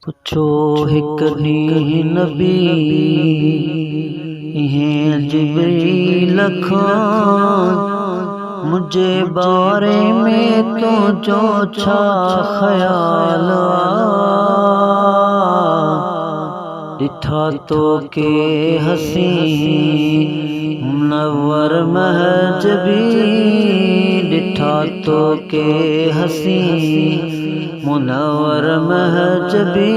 पुछो हिक ॾींहुं नबी इहें जिब्रील खां मुझे बारे में तो जो छा ख्याल ॾिठा तो के हसी मुनव्वर महजबी ॾिठा तो के हसी मुनव्वर महजबी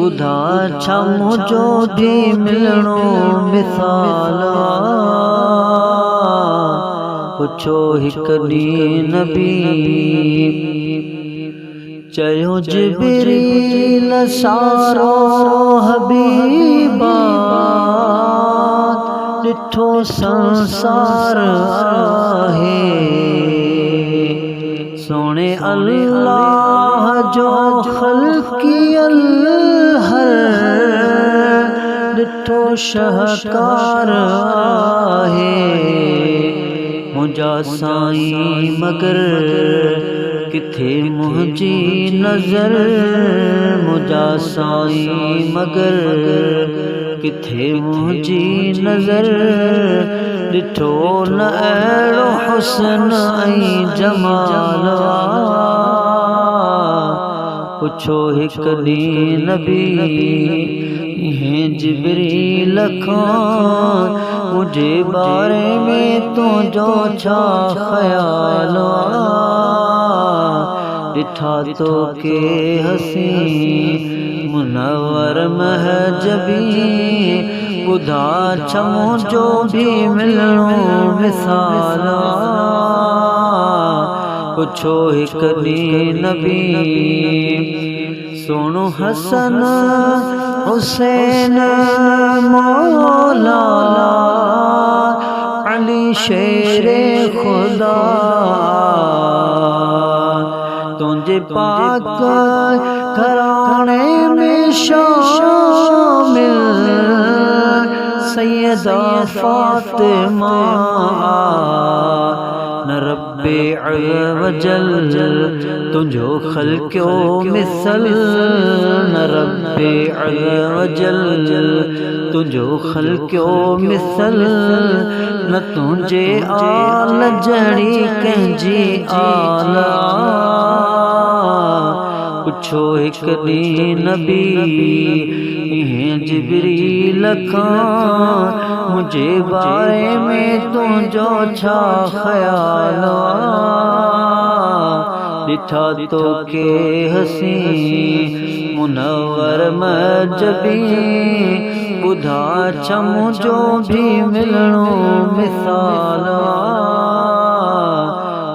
ॿुधा छा मुझो भी मिलणो मिसाल पुछो हिक ॾींहुं नबी चयो जिब्रील सारो हबीबा ॾिठो संसार आहे सोने अल्लाह जो ख़ल्क़ियल हर ॾिठो शाहकार आहे मुंहिंजा साईं मगर किथे मुंहिंजी नज़र मुंहिंजा साईं मगर किथे मुंहिंजी नज़र ॾिठो न अहिड़ो हुस्न ऐं जमाल पुछो हिक ॾींहुं नबी इहें जिब्रील खां मुझे बारे में तुंहिंजो छा ख्याल ॾिठा तो के हसी मुनव्वर महजबी ॿुधा छा मुझो भी मिलणो मिसाल पुछो हिक ॾींहुं नबी सुनो हसन हुसैन मौला अली शेरे खुदा तुझे पाक घराने में शामिल सैयदा फातिमा न रब्बे अज़्ज़वजल तुझो ख़ल्क़ो मिसल न रब्बे अज़्ज़वजल तुझो ख़ल्क़ो मिसल न तुझे आल जड़ी कंहिंजी आल पुछो हिक ॾींहुं नबी इहें जिब्रील खां मुझे बारे में तुंहिंजो छा ख्याल ॾिठा तो के हसी मुनव्वर महजबी ॿुधा छा मुझो भी मिलणो मिसाल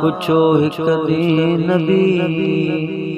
पुछो हिक ॾींहुं नबी